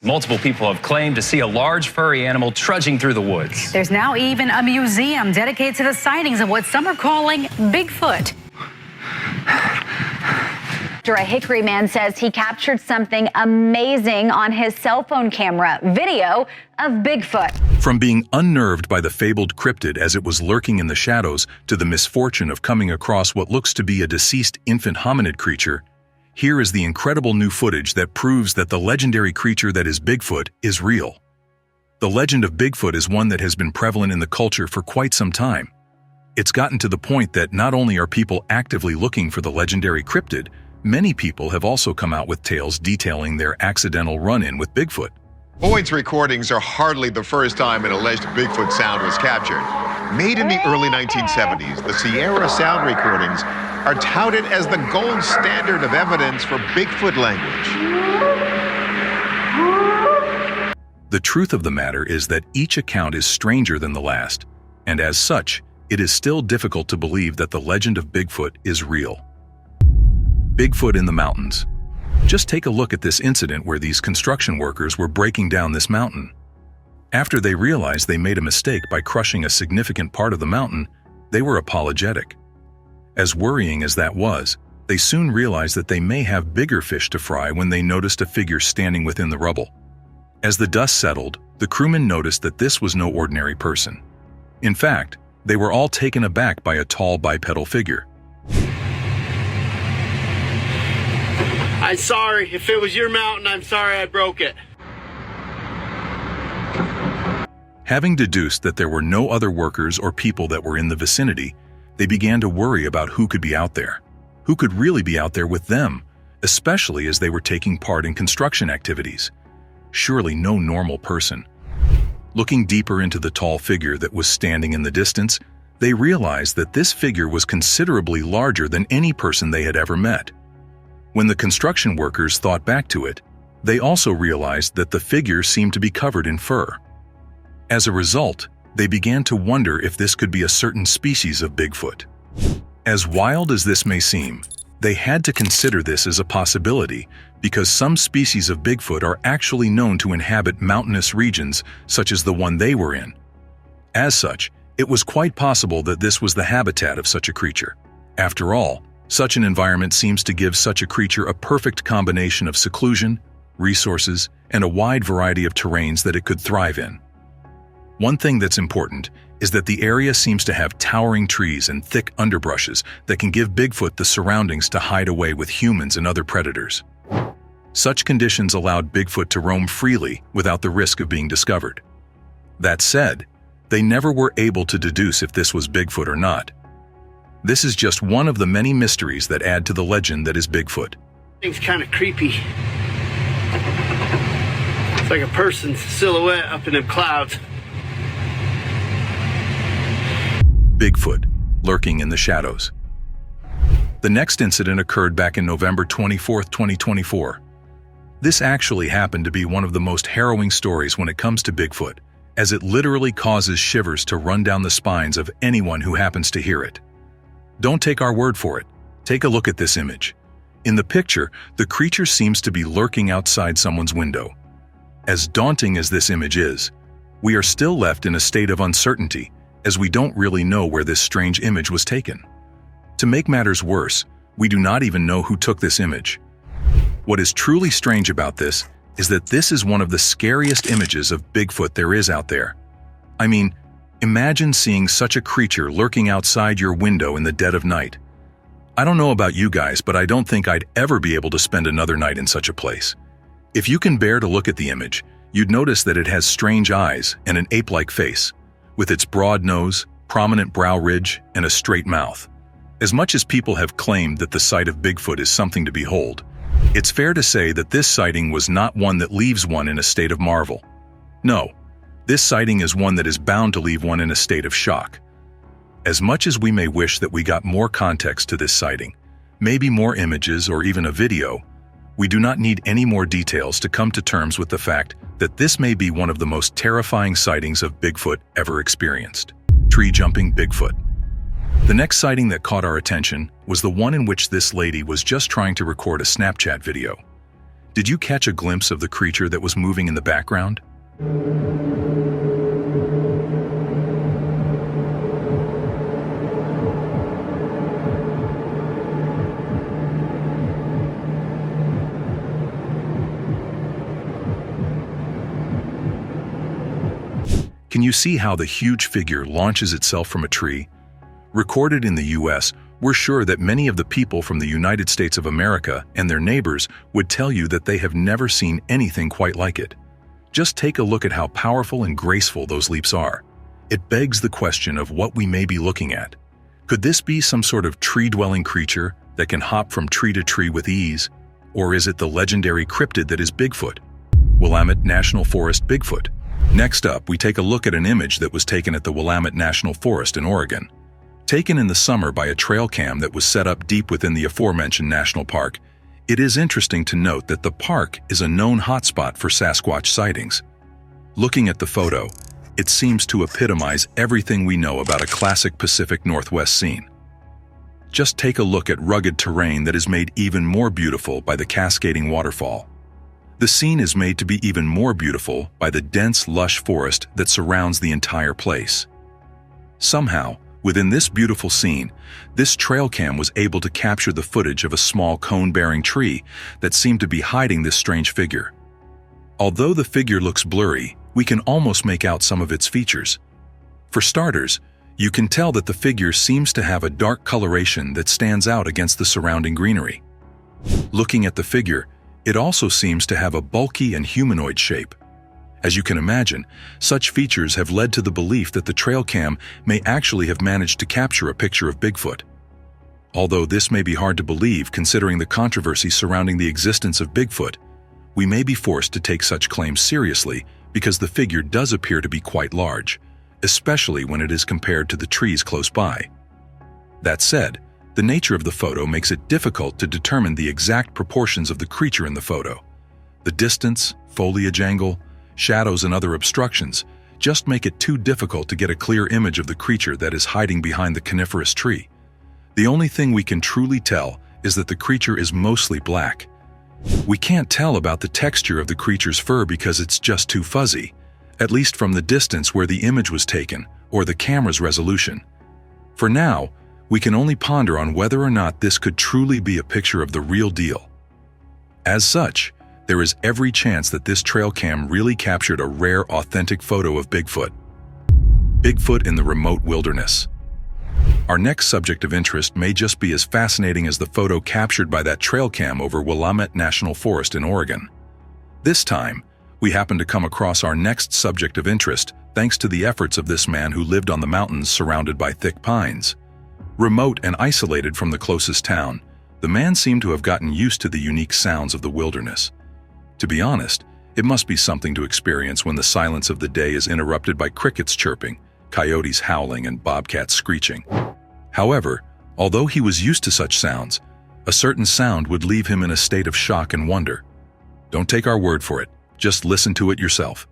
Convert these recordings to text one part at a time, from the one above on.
Multiple people have claimed to see a large furry animal trudging through the woods. There's now even a museum dedicated to the sightings of what some are calling Bigfoot. A Hickory man says he captured something amazing on his cell phone camera, video of Bigfoot. From being unnerved by the fabled cryptid as it was lurking in the shadows to the misfortune of coming across what looks to be a deceased infant hominid creature, here is the incredible new footage that proves that the legendary creature that is Bigfoot is real. The legend of Bigfoot is one that has been prevalent in the culture for quite some time. It's gotten to the point that not only are people actively looking for the legendary cryptid, many people have also come out with tales detailing their accidental run-in with Bigfoot. Boyd's recordings are hardly the first time an alleged Bigfoot sound was captured. Made in the early 1970s, the Sierra sound recordings are touted as the gold standard of evidence for Bigfoot language. The truth of the matter is that each account is stranger than the last, and as such, it is still difficult to believe that the legend of Bigfoot is real. Bigfoot in the mountains. Just take a look at this incident where these construction workers were breaking down this mountain. After they realized they made a mistake by crushing a significant part of the mountain, they were apologetic. As worrying as that was, they soon realized that they may have bigger fish to fry when they noticed a figure standing within the rubble. As the dust settled, the crewmen noticed that this was no ordinary person. In fact, they were all taken aback by a tall bipedal figure. I'm sorry. If it was your mountain, I'm sorry I broke it. Having deduced that there were no other workers or people that were in the vicinity, they began to worry about who could be out there. Who could really be out there with them, especially as they were taking part in construction activities? Surely no normal person. Looking deeper into the tall figure that was standing in the distance, they realized that this figure was considerably larger than any person they had ever met. When the construction workers thought back to it, they also realized that the figure seemed to be covered in fur. As a result, they began to wonder if this could be a certain species of Bigfoot. As wild as this may seem, they had to consider this as a possibility because some species of Bigfoot are actually known to inhabit mountainous regions such as the one they were in. As such, it was quite possible that this was the habitat of such a creature. After all, such an environment seems to give such a creature a perfect combination of seclusion, resources, and a wide variety of terrains that it could thrive in. One thing that's important is that the area seems to have towering trees and thick underbrushes that can give Bigfoot the surroundings to hide away with humans and other predators. Such conditions allowed Bigfoot to roam freely without the risk of being discovered. That said, they never were able to deduce if this was Bigfoot or not. This is just one of the many mysteries that add to the legend that is Bigfoot. Thing's kind of creepy. It's like a person's silhouette up in them clouds. Bigfoot, lurking in the shadows. The next incident occurred back in November 24, 2024. This actually happened to be one of the most harrowing stories when it comes to Bigfoot, as it literally causes shivers to run down the spines of anyone who happens to hear it. Don't take our word for it. Take a look at this image. In the picture, the creature seems to be lurking outside someone's window. As daunting as this image is, we are still left in a state of uncertainty, as we don't really know where this strange image was taken. To make matters worse, we do not even know who took this image. What is truly strange about this is that this is one of the scariest images of Bigfoot there is out there. I mean, imagine seeing such a creature lurking outside your window in the dead of night. I don't know about you guys, but I don't think I'd ever be able to spend another night in such a place. If you can bear to look at the image, you'd notice that it has strange eyes and an ape-like face, with its broad nose, prominent brow ridge, and a straight mouth. As much as people have claimed that the sight of Bigfoot is something to behold, it's fair to say that this sighting was not one that leaves one in a state of marvel. No, this sighting is one that is bound to leave one in a state of shock. As much as we may wish that we got more context to this sighting, maybe more images or even a video, we do not need any more details to come to terms with the fact that this may be one of the most terrifying sightings of Bigfoot ever experienced. Tree-jumping Bigfoot. The next sighting that caught our attention was the one in which this lady was just trying to record a Snapchat video. Did you catch a glimpse of the creature that was moving in the background? Can you see how the huge figure launches itself from a tree? Recorded in the US, we're sure that many of the people from the United States of America and their neighbors would tell you that they have never seen anything quite like it. Just take a look at how powerful and graceful those leaps are. It begs the question of what we may be looking at. Could this be some sort of tree-dwelling creature that can hop from tree to tree with ease? Or is it the legendary cryptid that is Bigfoot? Willamette National Forest Bigfoot. Next up, we take a look at an image that was taken at the Willamette National Forest in Oregon. Taken in the summer by a trail cam that was set up deep within the aforementioned national park, it is interesting to note that the park is a known hotspot for Sasquatch sightings. Looking at the photo, it seems to epitomize everything we know about a classic Pacific Northwest scene. Just take a look at rugged terrain that is made even more beautiful by the cascading waterfall. The scene is made to be even more beautiful by the dense, lush forest that surrounds the entire place. Somehow, within this beautiful scene, this trail cam was able to capture the footage of a small cone-bearing tree that seemed to be hiding this strange figure. Although the figure looks blurry, we can almost make out some of its features. For starters, you can tell that the figure seems to have a dark coloration that stands out against the surrounding greenery. Looking at the figure, it also seems to have a bulky and humanoid shape. As you can imagine, such features have led to the belief that the trail cam may actually have managed to capture a picture of Bigfoot. Although this may be hard to believe considering the controversy surrounding the existence of Bigfoot, we may be forced to take such claims seriously because the figure does appear to be quite large, especially when it is compared to the trees close by. That said, the nature of the photo makes it difficult to determine the exact proportions of the creature in the photo. The distance, foliage angle, shadows and other obstructions just make it too difficult to get a clear image of the creature that is hiding behind the coniferous tree. The only thing we can truly tell is that the creature is mostly black. We can't tell about the texture of the creature's fur because it's just too fuzzy, at least from the distance where the image was taken or the camera's resolution. For now, we can only ponder on whether or not this could truly be a picture of the real deal. As such, there is every chance that this trail cam really captured a rare, authentic photo of Bigfoot. Bigfoot in the remote wilderness. Our next subject of interest may just be as fascinating as the photo captured by that trail cam over Willamette National Forest in Oregon. This time, we happen to come across our next subject of interest thanks to the efforts of this man who lived on the mountains surrounded by thick pines. Remote and isolated from the closest town, the man seemed to have gotten used to the unique sounds of the wilderness. To be honest, it must be something to experience when the silence of the day is interrupted by crickets chirping, coyotes howling, and bobcats screeching. However, although he was used to such sounds, a certain sound would leave him in a state of shock and wonder. Don't take our word for it, just listen to it yourself.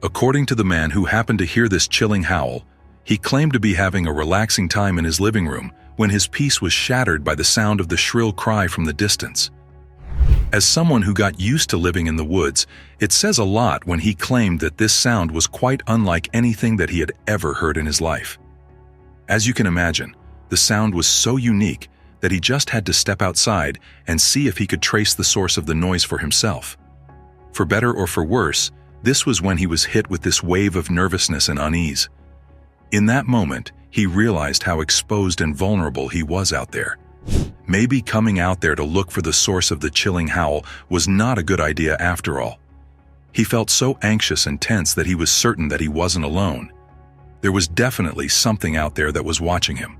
According to the man who happened to hear this chilling howl, he claimed to be having a relaxing time in his living room when his peace was shattered by the sound of the shrill cry from the distance. As someone who got used to living in the woods, it says a lot when he claimed that this sound was quite unlike anything that he had ever heard in his life. As you can imagine, the sound was so unique that he just had to step outside and see if he could trace the source of the noise for himself. For better or for worse, this was when he was hit with this wave of nervousness and unease. In that moment, he realized how exposed and vulnerable he was out there. Maybe coming out there to look for the source of the chilling howl was not a good idea after all. He felt so anxious and tense that he was certain that he wasn't alone. There was definitely something out there that was watching him.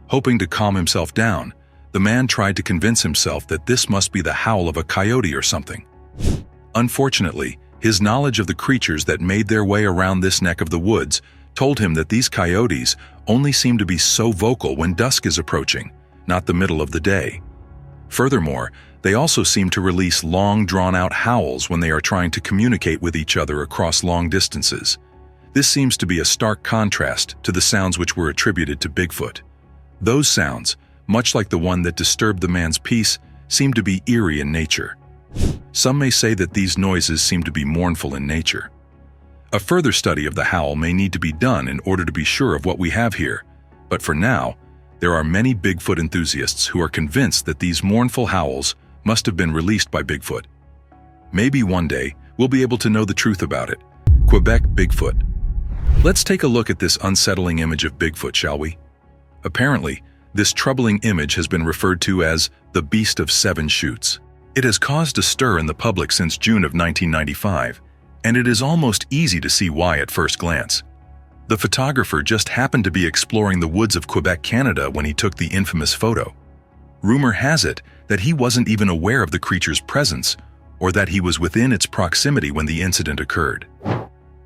Hoping to calm himself down, the man tried to convince himself that this must be the howl of a coyote or something. Unfortunately, his knowledge of the creatures that made their way around this neck of the woods told him that these coyotes only seem to be so vocal when dusk is approaching, not the middle of the day. Furthermore, they also seem to release long, drawn-out howls when they are trying to communicate with each other across long distances. This seems to be a stark contrast to the sounds which were attributed to Bigfoot. Those sounds, much like the one that disturbed the man's peace, seem to be eerie in nature. Some may say that these noises seem to be mournful in nature. A further study of the howl may need to be done in order to be sure of what we have here, but for now, there are many Bigfoot enthusiasts who are convinced that these mournful howls must have been released by Bigfoot. Maybe one day we'll be able to know the truth about it. Quebec Bigfoot. Let's take a look at this unsettling image of Bigfoot, shall we? Apparently, this troubling image has been referred to as the Beast of Seven Shoots. It has caused a stir in the public since June of 1995, and it is almost easy to see why at first glance. The photographer just happened to be exploring the woods of Quebec, Canada when he took the infamous photo. Rumor has it that he wasn't even aware of the creature's presence or that he was within its proximity when the incident occurred.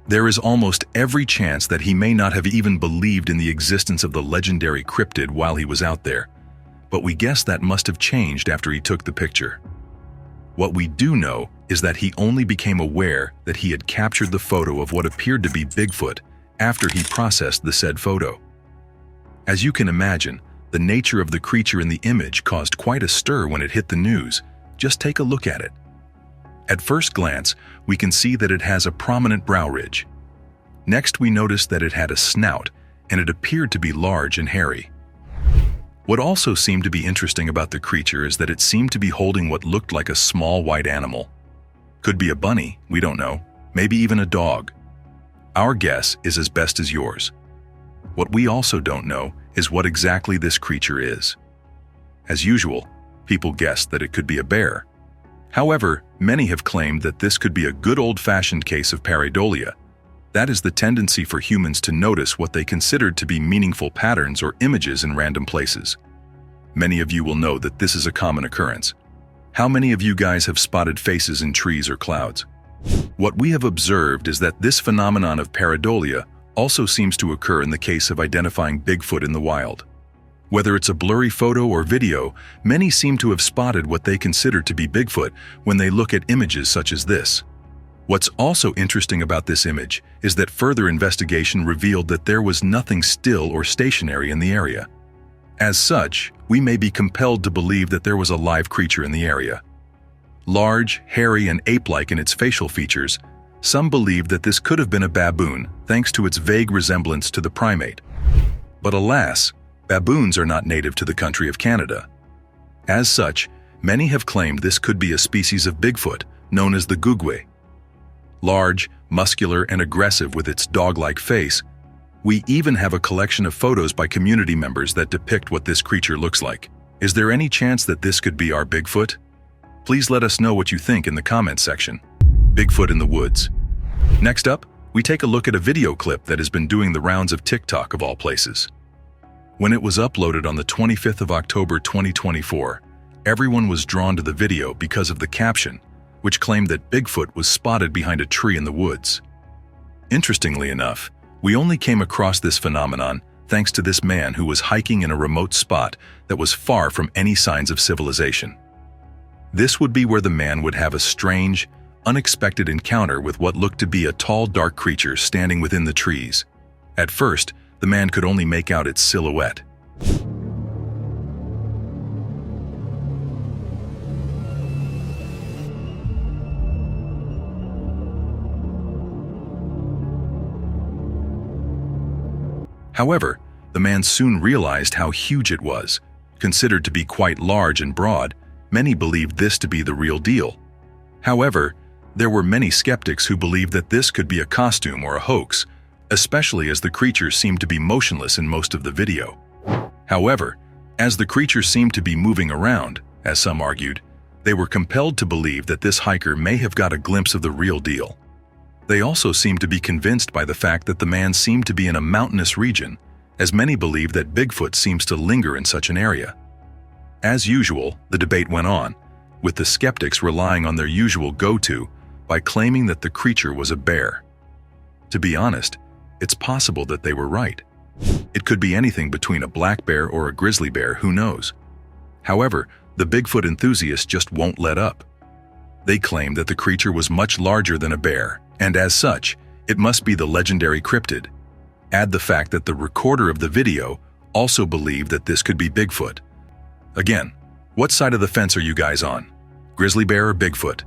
There is almost every chance that he may not have even believed in the existence of the legendary cryptid while he was out there, but we guess that must have changed after he took the picture. What we do know is that he only became aware that he had captured the photo of what appeared to be Bigfoot after he processed the said photo. As you can imagine, the nature of the creature in the image caused quite a stir when it hit the news. Just take a look at it. At first glance, we can see that it has a prominent brow ridge. Next, we notice that it had a snout, and it appeared to be large and hairy. What also seemed to be interesting about the creature is that it seemed to be holding what looked like a small white animal. Could be a bunny, we don't know, maybe even a dog. Our guess is as best as yours. What we also don't know is what exactly this creature is. As usual, people guessed that it could be a bear. However, many have claimed that this could be a good old-fashioned case of pareidolia. That is the tendency for humans to notice what they considered to be meaningful patterns or images in random places. Many of you will know that this is a common occurrence. How many of you guys have spotted faces in trees or clouds? What we have observed is that this phenomenon of pareidolia also seems to occur in the case of identifying Bigfoot in the wild. Whether it's a blurry photo or video, many seem to have spotted what they consider to be Bigfoot when they look at images such as this. What's also interesting about this image is that further investigation revealed that there was nothing still or stationary in the area. As such, we may be compelled to believe that there was a live creature in the area. Large, hairy, and ape-like in its facial features, some believe that this could have been a baboon thanks to its vague resemblance to the primate. But alas, baboons are not native to the country of Canada. As such, many have claimed this could be a species of Bigfoot known as the gugwe. Large, muscular, and aggressive with its dog-like face, we even have a collection of photos by community members that depict what this creature looks like. Is there any chance that this could be our Bigfoot? Please let us know what you think in the comments section. Bigfoot in the woods. Next up, we take a look at a video clip that has been doing the rounds of TikTok of all places. When it was uploaded on the 25th of October 2024, everyone was drawn to the video because of the caption, which claimed that Bigfoot was spotted behind a tree in the woods. Interestingly enough, we only came across this phenomenon thanks to this man who was hiking in a remote spot that was far from any signs of civilization. This would be where the man would have a strange, unexpected encounter with what looked to be a tall, dark creature standing within the trees. At first, the man could only make out its silhouette. However, the man soon realized how huge it was. Considered to be quite large and broad, many believed this to be the real deal. However, there were many skeptics who believed that this could be a costume or a hoax, especially as the creature seemed to be motionless in most of the video. However, as the creature seemed to be moving around, as some argued, they were compelled to believe that this hiker may have got a glimpse of the real deal. They also seemed to be convinced by the fact that the man seemed to be in a mountainous region, as many believe that Bigfoot seems to linger in such an area. As usual, the debate went on, with the skeptics relying on their usual go-to by claiming that the creature was a bear. To be honest, it's possible that they were right. It could be anything between a black bear or a grizzly bear, who knows? However, the Bigfoot enthusiasts just won't let up. They claim that the creature was much larger than a bear, and as such, it must be the legendary cryptid. Add the fact that the recorder of the video also believed that this could be Bigfoot. Again, what side of the fence are you guys on? Grizzly bear or Bigfoot?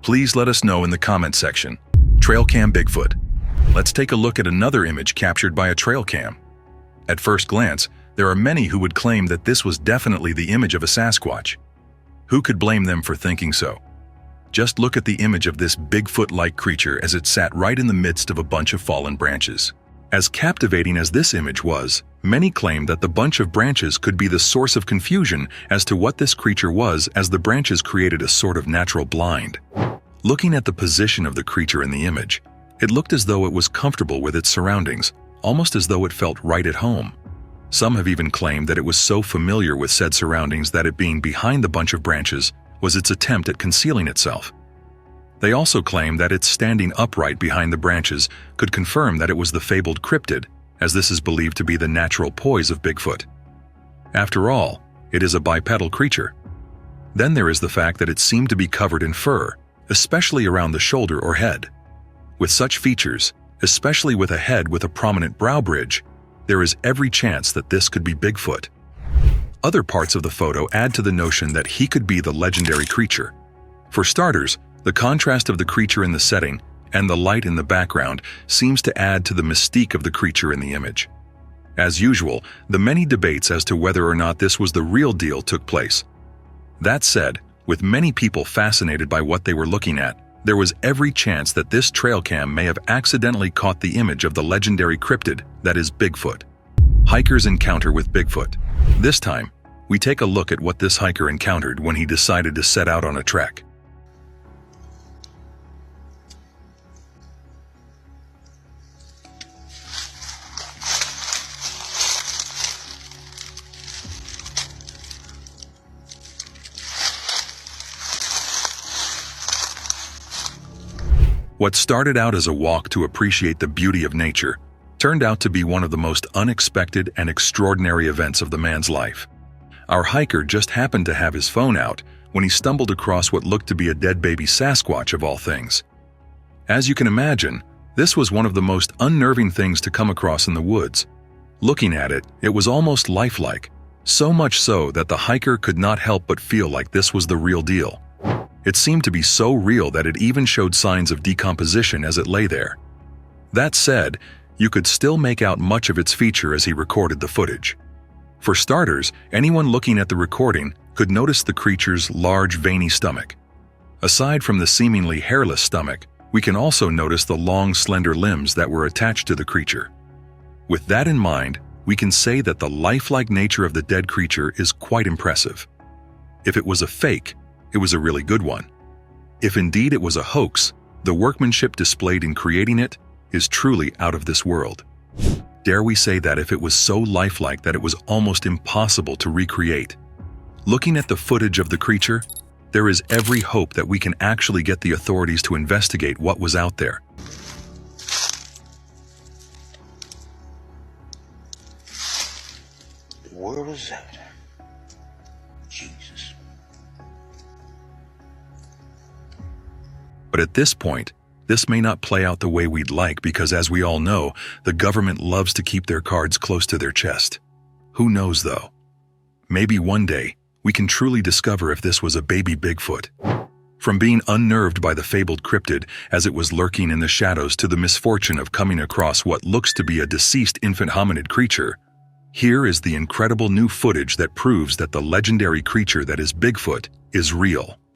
Please let us know in the comment section. Trail cam Bigfoot. Let's take a look at another image captured by a trail cam. At first glance, there are many who would claim that this was definitely the image of a Sasquatch. Who could blame them for thinking so? Just look at the image of this Bigfoot-like creature as it sat right in the midst of a bunch of fallen branches. As captivating as this image was, many claim that the bunch of branches could be the source of confusion as to what this creature was, as the branches created a sort of natural blind. Looking at the position of the creature in the image, it looked as though it was comfortable with its surroundings, almost as though it felt right at home. Some have even claimed that it was so familiar with said surroundings that it being behind the bunch of branches was its attempt at concealing itself. They also claim that its standing upright behind the branches could confirm that it was the fabled cryptid, as this is believed to be the natural poise of Bigfoot. After all, it is a bipedal creature. Then there is the fact that it seemed to be covered in fur, especially around the shoulder or head. With such features, especially with a head with a prominent brow bridge, there is every chance that this could be Bigfoot. Other parts of the photo add to the notion that he could be the legendary creature. For starters, the contrast of the creature in the setting and the light in the background seems to add to the mystique of the creature in the image. As usual, the many debates as to whether or not this was the real deal took place. That said, with many people fascinated by what they were looking at, there was every chance that this trail cam may have accidentally caught the image of the legendary cryptid that is Bigfoot. Hikers encounter with Bigfoot. This time, we take a look at what this hiker encountered when he decided to set out on a trek. What started out as a walk to appreciate the beauty of nature turned out to be one of the most unexpected and extraordinary events of the man's life. Our hiker just happened to have his phone out when he stumbled across what looked to be a dead baby Sasquatch of all things. As you can imagine, this was one of the most unnerving things to come across in the woods. Looking at it, it was almost lifelike, so much so that the hiker could not help but feel like this was the real deal. It seemed to be so real that it even showed signs of decomposition as it lay there. That said, you could still make out much of its feature as he recorded the footage. For starters, anyone looking at the recording could notice the creature's large, veiny stomach. Aside from the seemingly hairless stomach, we can also notice the long, slender limbs that were attached to the creature. With that in mind, we can say that the lifelike nature of the dead creature is quite impressive. If it was a fake, it was a really good one. If indeed it was a hoax, the workmanship displayed in creating it is truly out of this world. Dare we say that if it was so lifelike that it was almost impossible to recreate? Looking at the footage of the creature, there is every hope that we can actually get the authorities to investigate what was out there. Where was that? Jesus. But at this point, this may not play out the way we'd like because, as we all know, the government loves to keep their cards close to their chest. Who knows, though? Maybe one day, we can truly discover if this was a baby Bigfoot. From being unnerved by the fabled cryptid as it was lurking in the shadows to the misfortune of coming across what looks to be a deceased infant hominid creature, here is the incredible new footage that proves that the legendary creature that is Bigfoot is real.